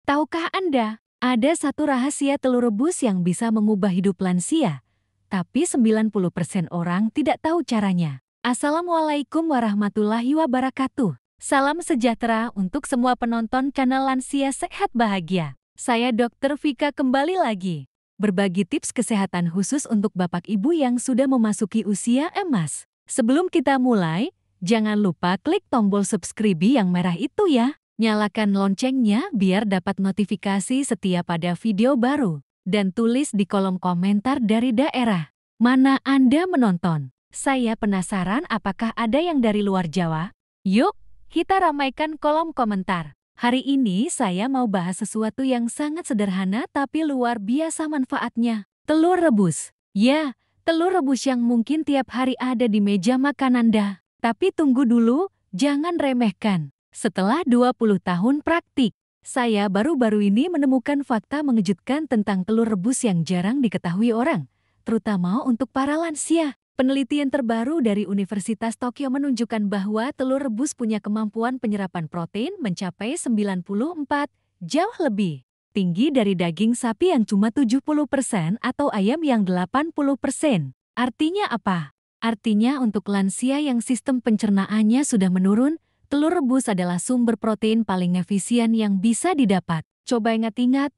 Tahukah Anda, ada satu rahasia telur rebus yang bisa mengubah hidup lansia, tapi 90% orang tidak tahu caranya. Assalamualaikum warahmatullahi wabarakatuh. Salam sejahtera untuk semua penonton channel Lansia Sehat Bahagia. Saya Dr. Vika kembali lagi. Berbagi tips kesehatan khusus untuk bapak ibu yang sudah memasuki usia emas. Sebelum kita mulai, jangan lupa klik tombol subscribe yang merah itu ya. Nyalakan loncengnya biar dapat notifikasi setiap ada video baru. Dan tulis di kolom komentar dari daerah mana Anda menonton. Saya penasaran apakah ada yang dari luar Jawa? Yuk, kita ramaikan kolom komentar. Hari ini saya mau bahas sesuatu yang sangat sederhana tapi luar biasa manfaatnya. Telur rebus. Ya, telur rebus yang mungkin tiap hari ada di meja makan Anda. Tapi tunggu dulu, jangan remehkan. Setelah 20 tahun praktik, saya baru-baru ini menemukan fakta mengejutkan tentang telur rebus yang jarang diketahui orang, terutama untuk para lansia. Penelitian terbaru dari Universitas Tokyo menunjukkan bahwa telur rebus punya kemampuan penyerapan protein mencapai 94, jauh lebih tinggi dari daging sapi yang cuma 70% atau ayam yang 80%. Artinya apa? Artinya untuk lansia yang sistem pencernaannya sudah menurun, telur rebus adalah sumber protein paling efisien yang bisa didapat. Coba ingat-ingat,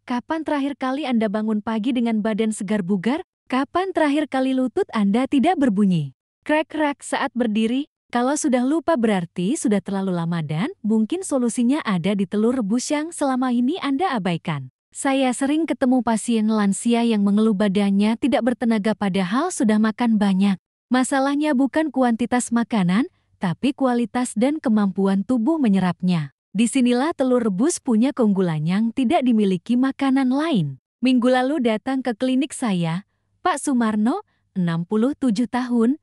kapan terakhir kali Anda bangun pagi dengan badan segar bugar? Kapan terakhir kali lutut Anda tidak berbunyi krek-krek saat berdiri? Kalau sudah lupa berarti sudah terlalu lama dan mungkin solusinya ada di telur rebus yang selama ini Anda abaikan. Saya sering ketemu pasien lansia yang mengeluh badannya tidak bertenaga padahal sudah makan banyak. Masalahnya bukan kuantitas makanan, tapi kualitas dan kemampuan tubuh menyerapnya. Disinilah telur rebus punya keunggulan yang tidak dimiliki makanan lain. Minggu lalu datang ke klinik saya, Pak Sumarno, 67 tahun,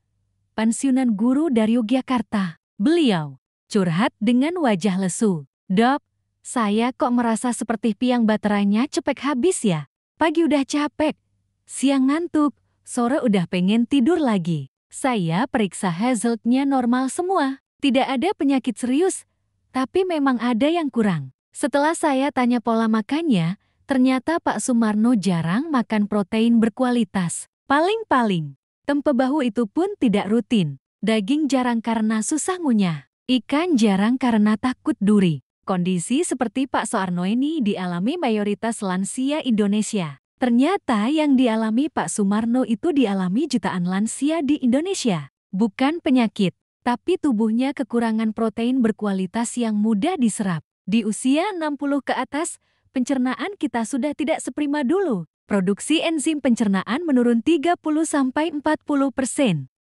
pensiunan guru dari Yogyakarta. Beliau curhat dengan wajah lesu. Dok, saya kok merasa seperti piang baterainya cepet habis ya? Pagi udah capek, siang ngantuk, sore udah pengen tidur lagi. Saya periksa health-nya normal semua, tidak ada penyakit serius, tapi memang ada yang kurang. Setelah saya tanya pola makannya, ternyata Pak Sumarno jarang makan protein berkualitas. Paling-paling, tempe bahu itu pun tidak rutin. Daging jarang karena susah ngunyah. Ikan jarang karena takut duri. Kondisi seperti Pak Sumarno ini dialami mayoritas lansia Indonesia. Ternyata yang dialami Pak Sumarno itu dialami jutaan lansia di Indonesia. Bukan penyakit, tapi tubuhnya kekurangan protein berkualitas yang mudah diserap. Di usia 60 ke atas, pencernaan kita sudah tidak seprima dulu. Produksi enzim pencernaan menurun 30-40%.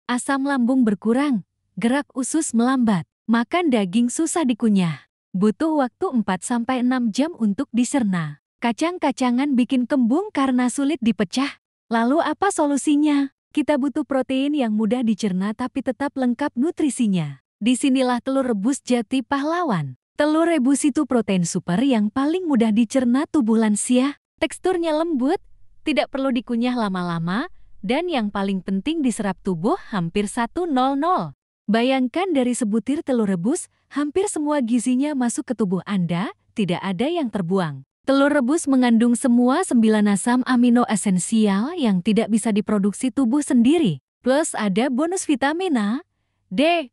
Asam lambung berkurang, gerak usus melambat, makan daging susah dikunyah. Butuh waktu 4-6 jam untuk dicerna. Kacang-kacangan bikin kembung karena sulit dipecah. Lalu apa solusinya? Kita butuh protein yang mudah dicerna tapi tetap lengkap nutrisinya. Disinilah telur rebus jadi pahlawan. Telur rebus itu protein super yang paling mudah dicerna tubuh lansia. Teksturnya lembut, tidak perlu dikunyah lama-lama, dan yang paling penting diserap tubuh hampir 100. Bayangkan dari sebutir telur rebus, hampir semua gizinya masuk ke tubuh Anda, tidak ada yang terbuang. Telur rebus mengandung semua 9 asam amino esensial yang tidak bisa diproduksi tubuh sendiri. Plus ada bonus vitamin A, D,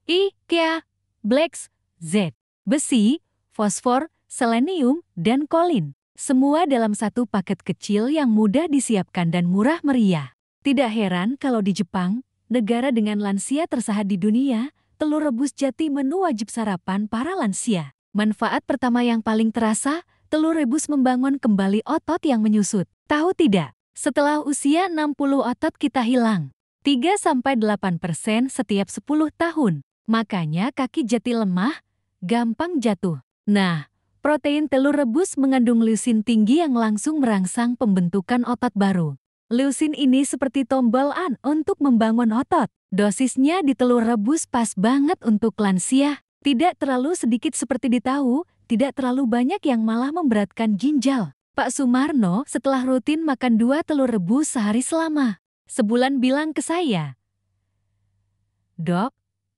I, K, Black, Z, besi, fosfor, selenium, dan kolin. Semua dalam satu paket kecil yang mudah disiapkan dan murah meriah. Tidak heran kalau di Jepang, negara dengan lansia tersehat di dunia, telur rebus jadi menu wajib sarapan para lansia. Manfaat pertama yang paling terasa, telur rebus membangun kembali otot yang menyusut. Tahu tidak? Setelah usia 60 otot kita hilang. 3-8% setiap 10 tahun. Makanya kaki jadi lemah, gampang jatuh. Nah, protein telur rebus mengandung leusin tinggi yang langsung merangsang pembentukan otot baru. Leusin ini seperti tombol on untuk membangun otot. Dosisnya di telur rebus pas banget untuk lansia. Tidak terlalu sedikit seperti di tahu, tidak terlalu banyak yang malah memberatkan ginjal. Pak Sumarno setelah rutin makan 2 telur rebus sehari selama sebulan bilang ke saya, "Dok,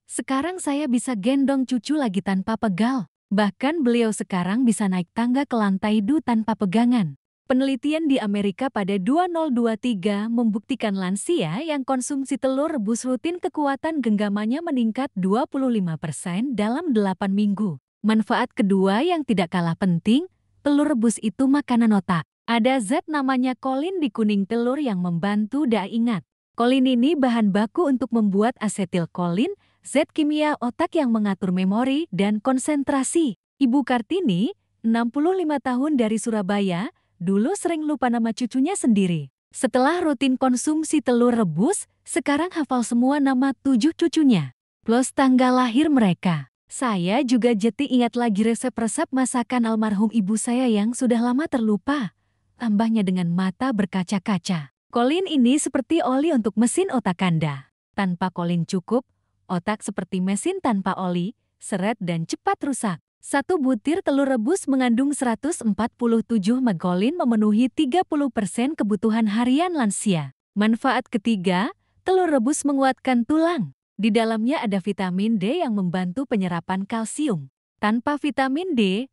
sekarang saya bisa gendong cucu lagi tanpa pegal." Bahkan beliau sekarang bisa naik tangga ke lantai 2 tanpa pegangan. Penelitian di Amerika pada 2023 membuktikan lansia yang konsumsi telur rebus rutin kekuatan genggamannya meningkat 25% dalam 8 minggu. Manfaat kedua yang tidak kalah penting, telur rebus itu makanan otak. Ada zat namanya kolin di kuning telur yang membantu daya ingat. Kolin ini bahan baku untuk membuat asetilkolin, zat kimia otak yang mengatur memori dan konsentrasi. Ibu Kartini, 65 tahun dari Surabaya, dulu sering lupa nama cucunya sendiri. Setelah rutin konsumsi telur rebus, sekarang hafal semua nama 7 cucunya. Plus tanggal lahir mereka. Saya juga jadi ingat lagi resep-resep masakan almarhum ibu saya yang sudah lama terlupa. Tambahnya dengan mata berkaca-kaca. Kolin ini seperti oli untuk mesin otak Anda. Tanpa kolin cukup, otak seperti mesin tanpa oli, seret dan cepat rusak. Satu butir telur rebus mengandung 147 mg kolin memenuhi 30% kebutuhan harian lansia. Manfaat ketiga, telur rebus menguatkan tulang. Di dalamnya ada vitamin D yang membantu penyerapan kalsium. Tanpa vitamin D,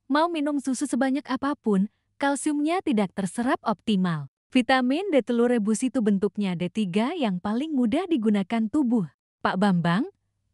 mau minum susu sebanyak apapun, kalsiumnya tidak terserap optimal. Vitamin D telur rebus itu bentuknya D3 yang paling mudah digunakan tubuh. Pak Bambang,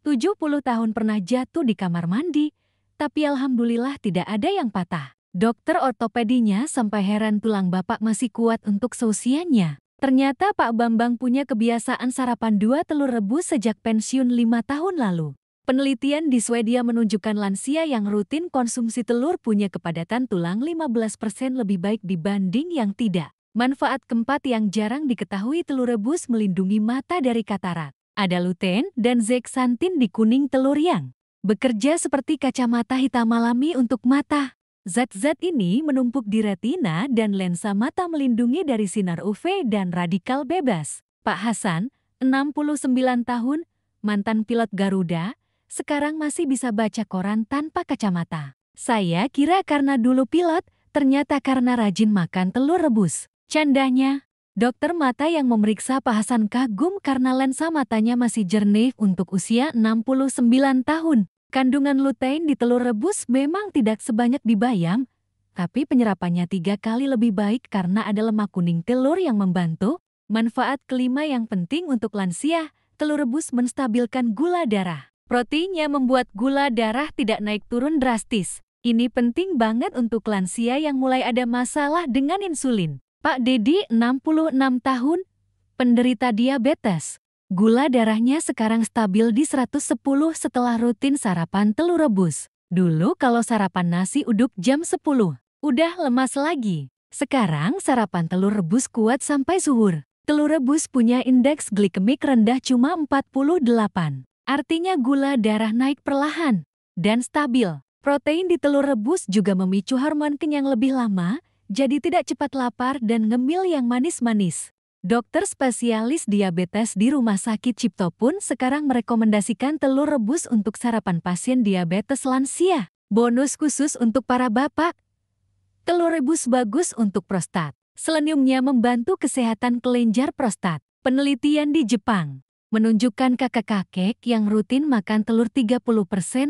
70 tahun pernah jatuh di kamar mandi, tapi alhamdulillah tidak ada yang patah. Dokter ortopedinya sampai heran tulang bapak masih kuat untuk seusianya. Ternyata Pak Bambang punya kebiasaan sarapan 2 telur rebus sejak pensiun 5 tahun lalu. Penelitian di Swedia menunjukkan lansia yang rutin konsumsi telur punya kepadatan tulang 15% lebih baik dibanding yang tidak. Manfaat keempat yang jarang diketahui telur rebus melindungi mata dari katarak. Ada lutein dan zeaxanthin di kuning telur yang bekerja seperti kacamata hitam alami untuk mata. Zat-zat ini menumpuk di retina dan lensa mata melindungi dari sinar UV dan radikal bebas. Pak Hasan, 69 tahun, mantan pilot Garuda, sekarang masih bisa baca koran tanpa kacamata. Saya kira karena dulu pilot, ternyata karena rajin makan telur rebus. Candanya, dokter mata yang memeriksa Pak Hasan kagum karena lensa matanya masih jernih untuk usia 69 tahun. Kandungan lutein di telur rebus memang tidak sebanyak di bayam, tapi penyerapannya 3 kali lebih baik karena ada lemak kuning telur yang membantu. Manfaat kelima yang penting untuk lansia, telur rebus menstabilkan gula darah. Proteinnya membuat gula darah tidak naik turun drastis. Ini penting banget untuk lansia yang mulai ada masalah dengan insulin. Pak Dedi, 66 tahun, penderita diabetes. Gula darahnya sekarang stabil di 110 setelah rutin sarapan telur rebus. Dulu kalau sarapan nasi uduk jam 10, udah lemas lagi. Sekarang sarapan telur rebus kuat sampai zuhur. Telur rebus punya indeks glikemik rendah cuma 48. Artinya gula darah naik perlahan dan stabil. Protein di telur rebus juga memicu hormon kenyang lebih lama, jadi tidak cepat lapar dan ngemil yang manis-manis. Dokter spesialis diabetes di Rumah Sakit Cipto pun sekarang merekomendasikan telur rebus untuk sarapan pasien diabetes lansia. Bonus khusus untuk para bapak. Telur rebus bagus untuk prostat. Seleniumnya membantu kesehatan kelenjar prostat. Penelitian di Jepang menunjukkan kakek-kakek yang rutin makan telur 30%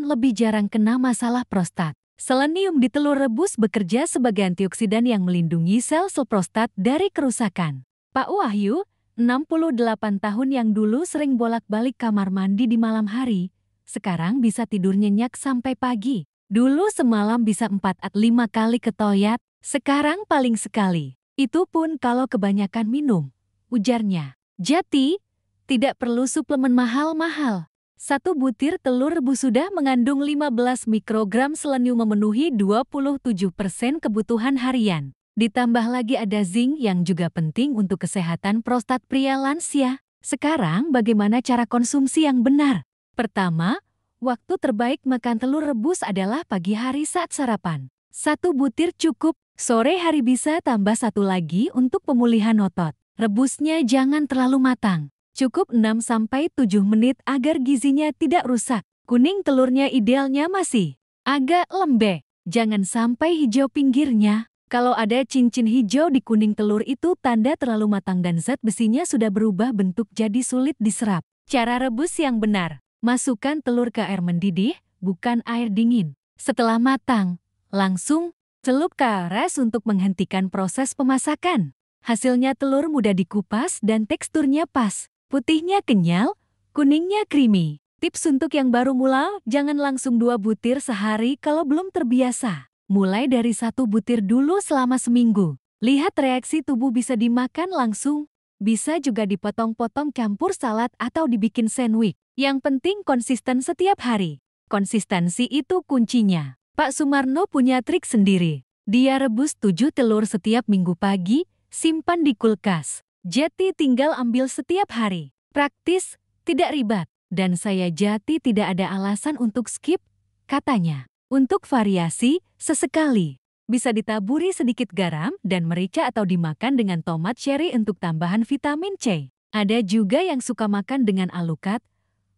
lebih jarang kena masalah prostat. Selenium di telur rebus bekerja sebagai antioksidan yang melindungi sel-sel prostat dari kerusakan. Pak Wahyu, 68 tahun yang dulu sering bolak-balik kamar mandi di malam hari, sekarang bisa tidur nyenyak sampai pagi. Dulu semalam bisa 4-5 kali ke toilet, sekarang paling sekali. Itu pun kalau kebanyakan minum, ujarnya. Jadi, tidak perlu suplemen mahal-mahal. 1 butir telur rebus sudah mengandung 15 mikrogram selenium memenuhi 27% kebutuhan harian. Ditambah lagi ada zinc yang juga penting untuk kesehatan prostat pria lansia. Sekarang bagaimana cara konsumsi yang benar? Pertama, waktu terbaik makan telur rebus adalah pagi hari saat sarapan. 1 butir cukup, sore hari bisa tambah 1 lagi untuk pemulihan otot. Rebusnya jangan terlalu matang. Cukup 6-7 menit agar gizinya tidak rusak. Kuning telurnya idealnya masih agak lembek. Jangan sampai hijau pinggirnya. Kalau ada cincin hijau di kuning telur itu tanda terlalu matang dan zat besinya sudah berubah bentuk jadi sulit diserap. Cara rebus yang benar. Masukkan telur ke air mendidih, bukan air dingin. Setelah matang, langsung celup kares untuk menghentikan proses pemasakan. Hasilnya telur mudah dikupas dan teksturnya pas. Putihnya kenyal, kuningnya creamy. Tips untuk yang baru mulai, jangan langsung 2 butir sehari kalau belum terbiasa. Mulai dari 1 butir dulu selama seminggu. Lihat reaksi tubuh, bisa dimakan langsung. Bisa juga dipotong-potong campur salad atau dibikin sandwich. Yang penting konsisten setiap hari. Konsistensi itu kuncinya. Pak Sumarno punya trik sendiri. Dia rebus 7 telur setiap minggu pagi, simpan di kulkas. Jadi tinggal ambil setiap hari. Praktis, tidak ribet. Dan saya jadi tidak ada alasan untuk skip, katanya. Untuk variasi, sesekali. Bisa ditaburi sedikit garam dan merica atau dimakan dengan tomat cherry untuk tambahan vitamin C. Ada juga yang suka makan dengan alukat,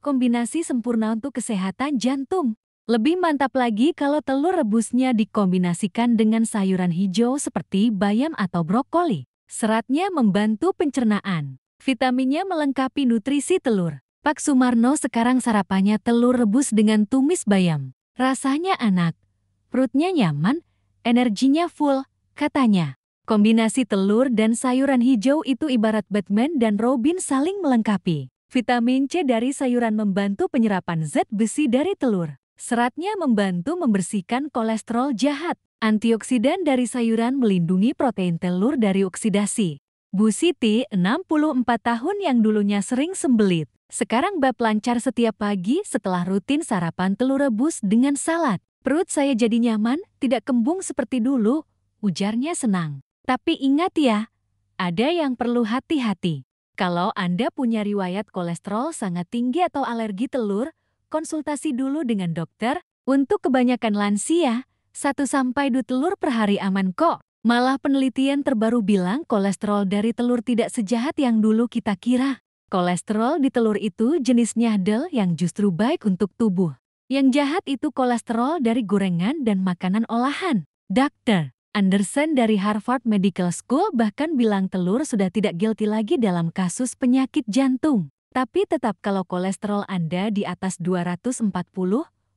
kombinasi sempurna untuk kesehatan jantung. Lebih mantap lagi kalau telur rebusnya dikombinasikan dengan sayuran hijau seperti bayam atau brokoli. Seratnya membantu pencernaan. Vitaminnya melengkapi nutrisi telur. Pak Sumarno sekarang sarapannya telur rebus dengan tumis bayam. Rasanya enak, perutnya nyaman, energinya full, katanya. Kombinasi telur dan sayuran hijau itu ibarat Batman dan Robin saling melengkapi. Vitamin C dari sayuran membantu penyerapan zat besi dari telur. Seratnya membantu membersihkan kolesterol jahat. Antioksidan dari sayuran melindungi protein telur dari oksidasi. Bu Siti, 64 tahun yang dulunya sering sembelit, sekarang bab lancar setiap pagi setelah rutin sarapan telur rebus dengan salad. Perut saya jadi nyaman, tidak kembung seperti dulu, ujarnya senang. Tapi ingat ya, ada yang perlu hati-hati. Kalau Anda punya riwayat kolesterol sangat tinggi atau alergi telur, konsultasi dulu dengan dokter. Untuk kebanyakan lansia, 1-2 telur per hari aman kok. Malah penelitian terbaru bilang kolesterol dari telur tidak sejahat yang dulu kita kira. Kolesterol di telur itu jenisnya HDL yang justru baik untuk tubuh. Yang jahat itu kolesterol dari gorengan dan makanan olahan. Dr. Anderson dari Harvard Medical School bahkan bilang telur sudah tidak guilty lagi dalam kasus penyakit jantung. Tapi tetap kalau kolesterol Anda di atas 240,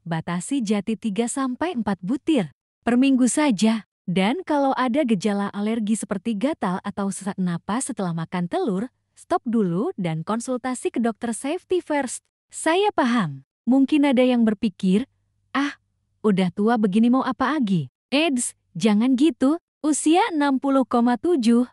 batasi jadi 3-4 butir per minggu saja. Dan kalau ada gejala alergi seperti gatal atau sesak napas setelah makan telur, stop dulu dan konsultasi ke dokter, safety first. Saya paham. Mungkin ada yang berpikir, udah tua begini mau apa lagi? Eits, jangan gitu. Usia 60,7,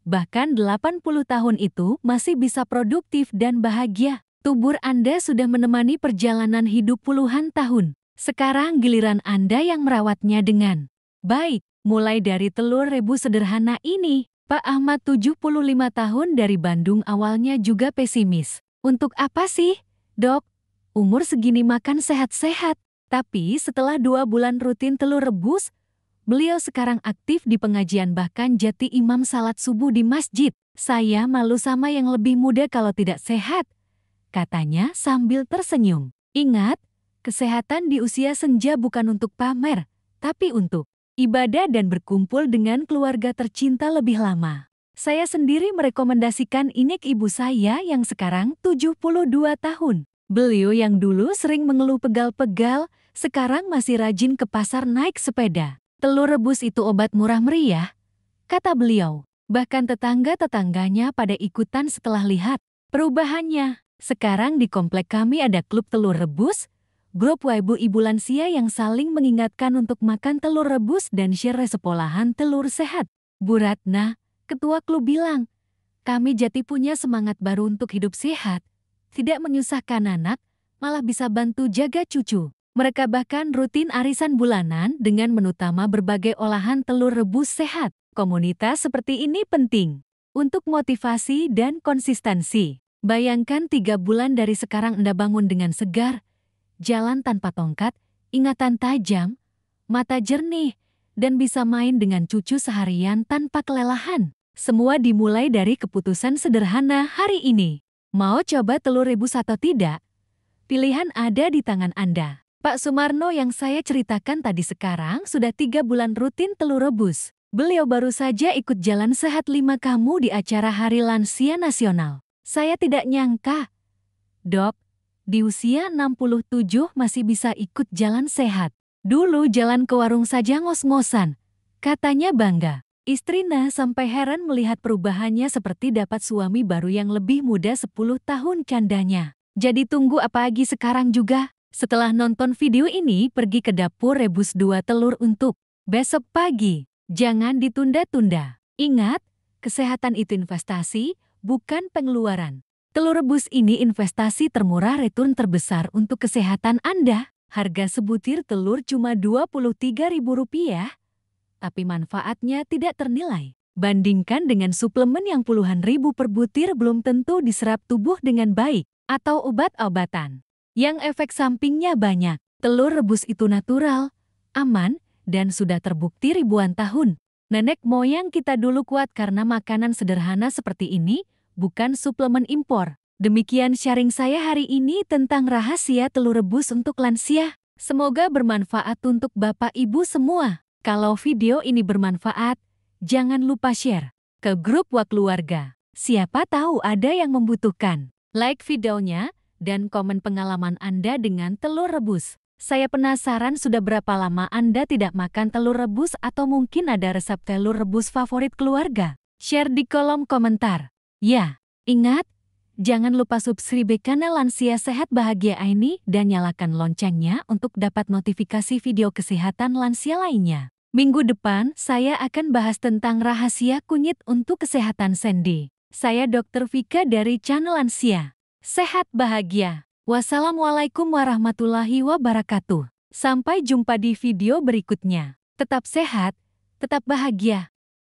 bahkan 80 tahun itu masih bisa produktif dan bahagia. Tubuh Anda sudah menemani perjalanan hidup puluhan tahun. Sekarang giliran Anda yang merawatnya dengan baik. Mulai dari telur rebus sederhana ini. Pak Ahmad 75 tahun dari Bandung awalnya juga pesimis. Untuk apa sih, Dok? Umur segini makan sehat-sehat. Tapi setelah 2 bulan rutin telur rebus, beliau sekarang aktif di pengajian bahkan jadi imam salat subuh di masjid. Saya malu sama yang lebih muda kalau tidak sehat, katanya sambil tersenyum. Ingat, kesehatan di usia senja bukan untuk pamer, tapi untuk ibadah dan berkumpul dengan keluarga tercinta lebih lama. Saya sendiri merekomendasikan ini ke ibu saya yang sekarang 72 tahun. Beliau yang dulu sering mengeluh pegal-pegal, sekarang masih rajin ke pasar naik sepeda. Telur rebus itu obat murah meriah, kata beliau. Bahkan tetangga-tetangganya pada ikutan setelah lihat perubahannya. Sekarang di komplek kami ada klub telur rebus, grup ibu-ibu lansia yang saling mengingatkan untuk makan telur rebus dan share resep olahan telur sehat. Bu Ratna, ketua klub bilang, kami jadi punya semangat baru untuk hidup sehat. Tidak menyusahkan anak, malah bisa bantu jaga cucu. Mereka bahkan rutin arisan bulanan dengan menu utama berbagai olahan telur rebus sehat. Komunitas seperti ini penting untuk motivasi dan konsistensi. Bayangkan 3 bulan dari sekarang Anda bangun dengan segar, jalan tanpa tongkat, ingatan tajam, mata jernih, dan bisa main dengan cucu seharian tanpa kelelahan. Semua dimulai dari keputusan sederhana hari ini. Mau coba telur rebus atau tidak? Pilihan ada di tangan Anda. Pak Sumarno yang saya ceritakan tadi sekarang sudah 3 bulan rutin telur rebus. Beliau baru saja ikut jalan sehat 5 kamu di acara Hari Lansia Nasional. Saya tidak nyangka, Dok, di usia 67 masih bisa ikut jalan sehat. Dulu jalan ke warung saja ngos-ngosan, katanya bangga. Istri Nah sampai heran melihat perubahannya seperti dapat suami baru yang lebih muda 10 tahun candanya. Jadi tunggu apa lagi sekarang juga? Setelah nonton video ini pergi ke dapur rebus 2 telur untuk besok pagi. Jangan ditunda-tunda. Ingat, kesehatan itu investasi, bukan pengeluaran. Telur rebus ini investasi termurah return terbesar untuk kesehatan Anda. Harga sebutir telur cuma Rp23.000, tapi manfaatnya tidak ternilai. Bandingkan dengan suplemen yang puluhan ribu per butir belum tentu diserap tubuh dengan baik, atau obat-obatan yang efek sampingnya banyak. Telur rebus itu natural, aman, dan sudah terbukti ribuan tahun. Nenek moyang kita dulu kuat karena makanan sederhana seperti ini, bukan suplemen impor. Demikian sharing saya hari ini tentang rahasia telur rebus untuk lansia. Semoga bermanfaat untuk Bapak Ibu semua. Kalau video ini bermanfaat, jangan lupa share ke grup keluarga. Siapa tahu ada yang membutuhkan. Like videonya dan komen pengalaman Anda dengan telur rebus. Saya penasaran sudah berapa lama Anda tidak makan telur rebus atau mungkin ada resep telur rebus favorit keluarga. Share di kolom komentar. Ya, ingat, jangan lupa subscribe kanal Lansia Sehat Bahagia ini dan nyalakan loncengnya untuk dapat notifikasi video kesehatan lansia lainnya. Minggu depan, saya akan bahas tentang rahasia kunyit untuk kesehatan sendi. Saya Dr. Vika dari channel Lansia Sehat Bahagia. Wassalamualaikum warahmatullahi wabarakatuh. Sampai jumpa di video berikutnya. Tetap sehat, tetap bahagia.